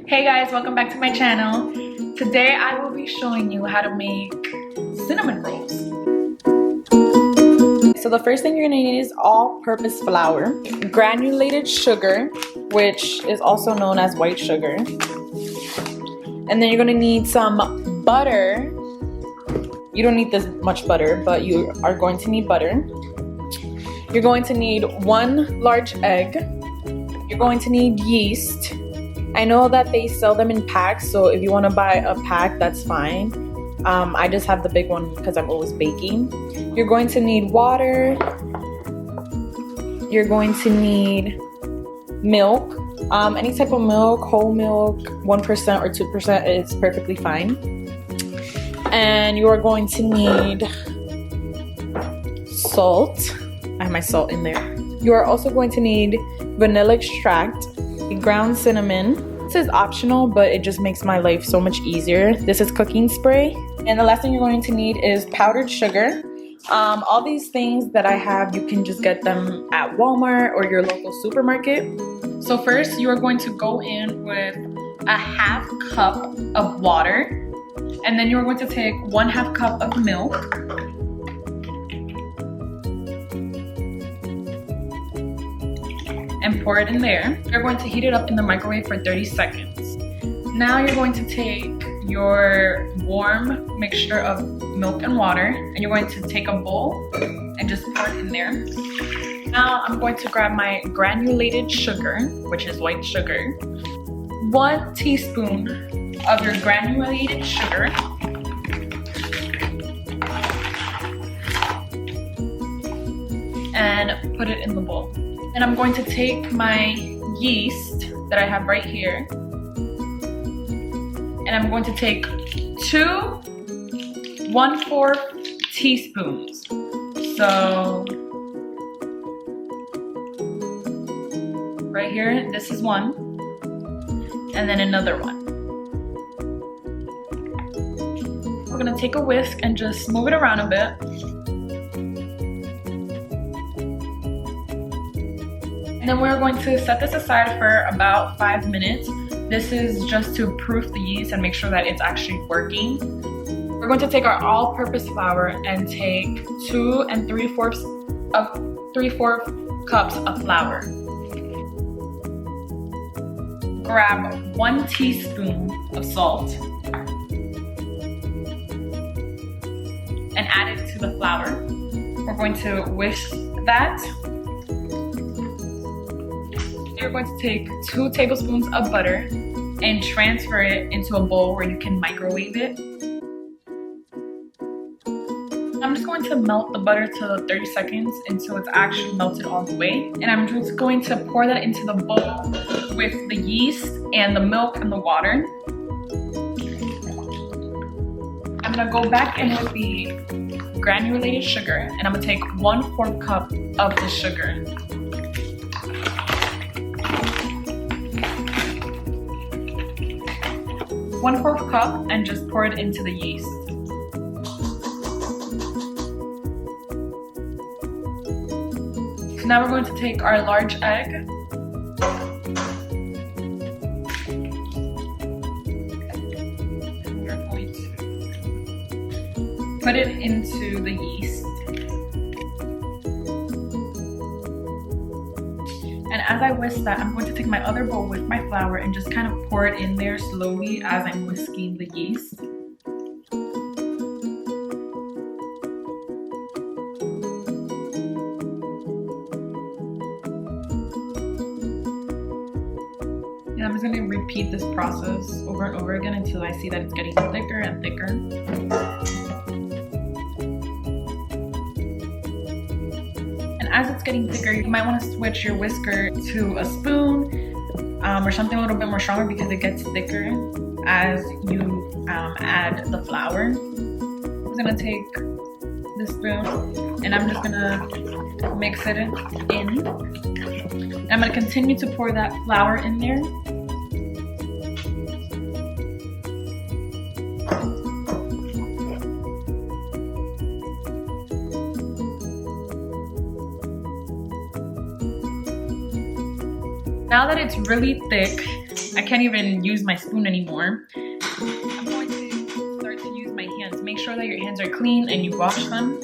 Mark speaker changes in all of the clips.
Speaker 1: Hey guys, welcome back to my channel. Today I will be showing you how to make cinnamon rolls. So the first thing you're gonna need is all-purpose flour, granulated sugar, which is also known as white sugar, and then you're gonna need some butter. You don't need this much butter, but you are going to need butter. You're going to need 1 large egg. You're going to need yeast. I know that they sell them in packs, so if you want to buy a pack, that's fine. I just have the big one because I'm always baking. You're going to need water. You're going to need milk. Any type of milk, whole milk, 1% or 2% is perfectly fine. And you are going to need salt. I have my salt in there. You are also going to need vanilla extract, ground cinnamon. This is optional, but it just makes my life so much easier. This is cooking spray. And the last thing you're going to need is powdered sugar. All these things that I have, you can just get them at Walmart or your local supermarket. So first, you are going to go in with a 1/2 cup of water. And then you're going to take 1/2 cup of milk. And pour it in there. You're going to heat it up in the microwave for 30 seconds. Now you're going to take your warm mixture of milk and water, and you're going to take a bowl and just pour it in there. Now I'm going to grab my granulated sugar, which is white sugar. 1 teaspoon of your granulated sugar. And put it in the bowl. And I'm going to take my yeast that I have right here, and I'm going to take 2 1/4 teaspoons. So right here, this is 1, and then another 1. We're gonna take a whisk and just move it around a bit. And then we're going to set this aside for about 5 minutes. This is just to proof the yeast and make sure that it's actually working. We're going to take our all-purpose flour and take 2 3/4 cups of flour. Grab 1 teaspoon of salt and add it to the flour. We're going to whisk that. You're going to take 2 tablespoons of butter and transfer it into a bowl where you can microwave it. I'm just going to melt the butter to 30 seconds until it's actually melted all the way. And I'm just going to pour that into the bowl with the yeast and the milk and the water. I'm gonna go back in with the granulated sugar, and I'm gonna take 1/4 cup of the sugar. One-4 cup, and just pour it into the yeast. So now we're going to take our large egg. And we're going to put it into the yeast. And as I whisk that, I'm going to take my other bowl with my flour and just kind of pour it in there slowly as I'm whisking the yeast. And I'm just going to repeat this process over and over again until I see that it's getting thicker and thicker. As it's getting thicker, you might want to switch your whisker to a spoon or something a little bit more stronger because it gets thicker as you add the flour. I'm going to take this spoon and I'm just going to mix it in. And I'm going to continue to pour that flour in there. Now that it's really thick, I can't even use my spoon anymore. I'm going to start to use my hands. Make sure that your hands are clean and you wash them.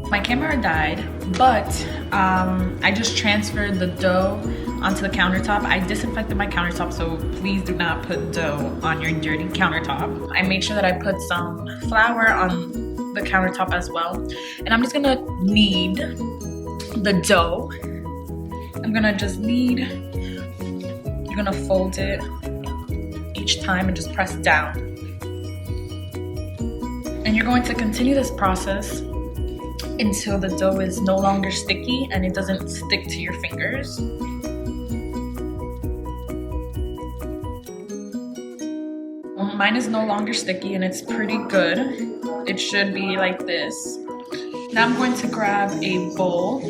Speaker 1: My camera died, but I just transferred the dough onto the countertop. I disinfected my countertop, so please do not put dough on your dirty countertop. I made sure that I put some flour on the countertop as well. And I'm just gonna knead the dough. I'm gonna just knead. You're gonna fold it each time and just press down. And you're going to continue this process until the dough is no longer sticky and it doesn't stick to your fingers. Mine is no longer sticky and it's pretty good. It should be like this. Now I'm going to grab a bowl.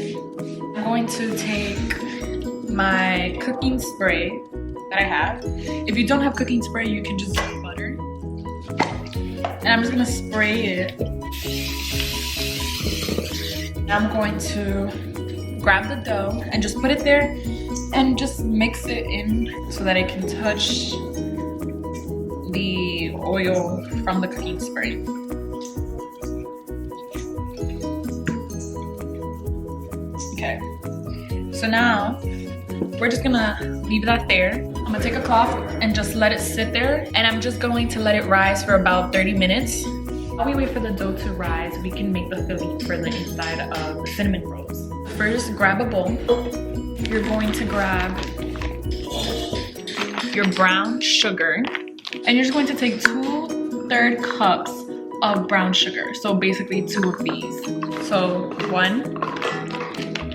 Speaker 1: I'm going to take my cooking spray that I have. If you don't have cooking spray, you can just use butter. And I'm just gonna spray it. I'm going to grab the dough and just put it there and just mix it in so that it can touch the oil from the cooking spray. Okay, so now we're just gonna leave that there. I'm gonna take a cloth and just let it sit there, and I'm just going to let it rise for about 30 minutes. While we wait for the dough to rise, we can make the filling for the inside of the cinnamon rolls. First, grab a bowl. You're going to grab your brown sugar, and you're just going to take 2/3 cups of brown sugar. So basically 2 of these. So 1,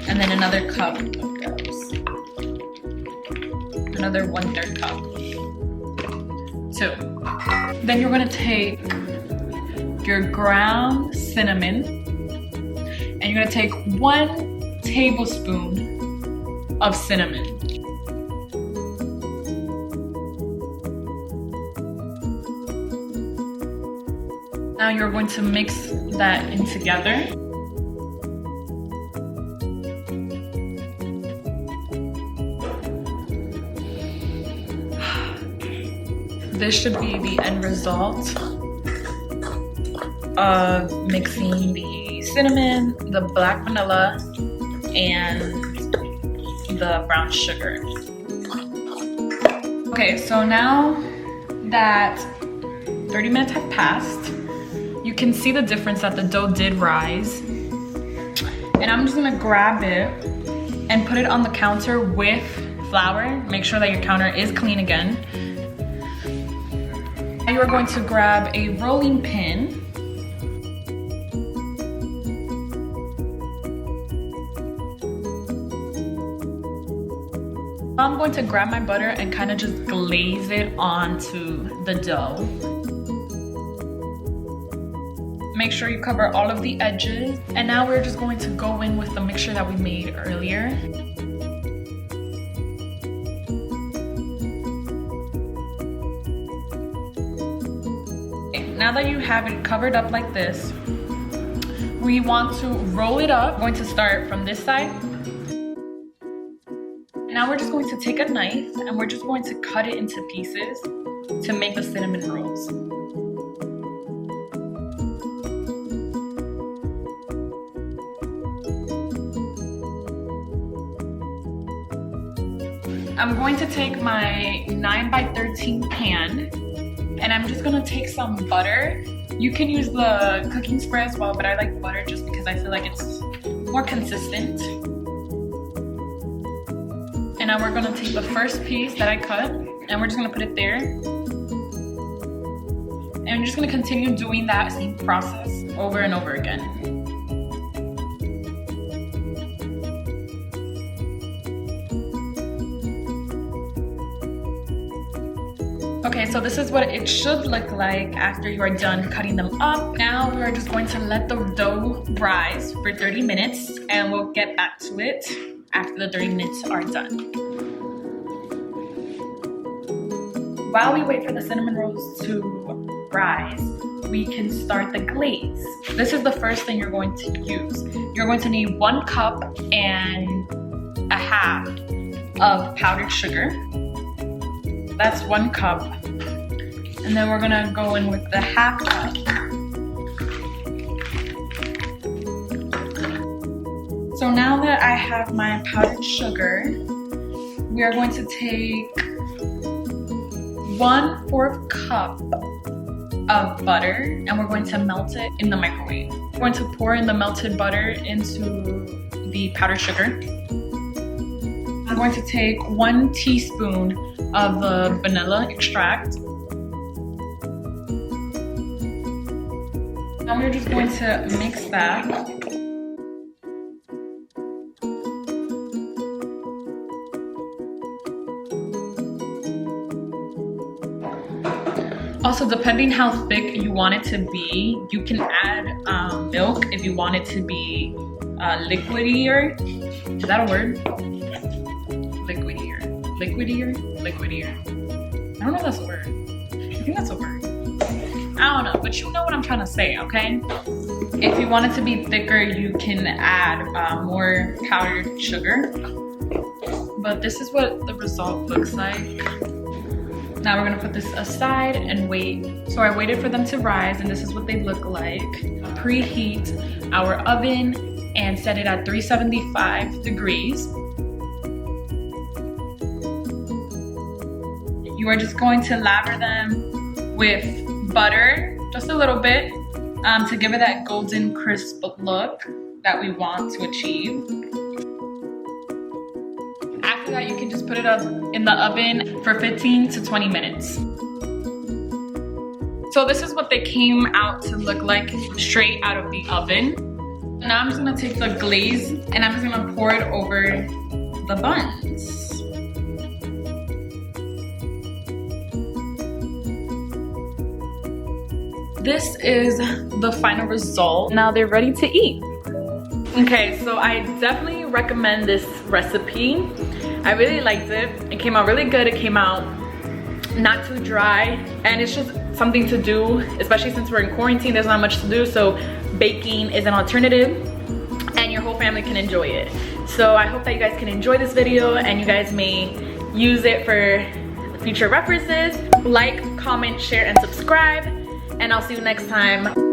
Speaker 1: and then another cup of those. Another 1/3 cup. 2. Then you're gonna take your ground cinnamon, and you're gonna take 1 tablespoon of cinnamon. Now you're going to mix that in together. This should be the end result of mixing the cinnamon, the black vanilla, and the brown sugar. Okay, so now that 30 minutes have passed, you can see the difference that the dough did rise. And I'm just gonna grab it and put it on the counter with flour. Make sure that your counter is clean again. Now you are going to grab a rolling pin. I'm going to grab my butter and kind of just glaze it onto the dough. Make sure you cover all of the edges. And now we're just going to go in with the mixture that we made earlier. Okay, now that you have it covered up like this, we want to roll it up. I'm going to start from this side. Now we're just going to take a knife and we're just going to cut it into pieces to make the cinnamon rolls. I'm going to take my 9x13 pan and I'm just gonna take some butter. You can use the cooking spray as well, but I like butter just because I feel like it's more consistent. And now we're gonna take the first piece that I cut and we're just gonna put it there. And I'm just gonna continue doing that same process over and over again. Okay, so this is what it should look like after you are done cutting them up. Now we're just going to let the dough rise for 30 minutes and we'll get back to it after the 30 minutes are done. While we wait for the cinnamon rolls to rise, we can start the glaze. This is the first thing you're going to use. You're going to need 1 cup and a half of powdered sugar. That's 1 cup. And then we're gonna go in with the half cup. So now that I have my powdered sugar, we are going to take 1/4 cup of butter and we're going to melt it in the microwave. We're going to pour in the melted butter into the powdered sugar. I'm going to take 1 teaspoon of the vanilla extract. Now we're just going to mix that. Also, depending how thick you want it to be, you can add milk if you want it to be liquidier. Is that a word? Liquidier. Liquidier? Liquidier. I don't know if that's a word. I think that's a word. I don't know, but you know what I'm trying to say, okay? If you want it to be thicker, you can add more powdered sugar. But this is what the result looks like. Now we're gonna put this aside and wait. So I waited for them to rise and this is what they look like. Preheat our oven and set it at 375 degrees. You are just going to lather them with butter, just a little bit, to give it that golden crisp look that we want to achieve. After that, you can just put it up in the oven for 15 to 20 minutes. So this is what they came out to look like straight out of the oven. Now I'm just gonna take the glaze and I'm just gonna pour it over the buns. This is the final result. Now they're ready to eat. Okay, so I definitely recommend this recipe. I really liked it. It came out really good. It came out not too dry. And it's just something to do, especially since we're in quarantine, there's not much to do. So baking is an alternative and your whole family can enjoy it. So I hope that you guys can enjoy this video and you guys may use it for future references. Like, comment, share, and subscribe. And I'll see you next time.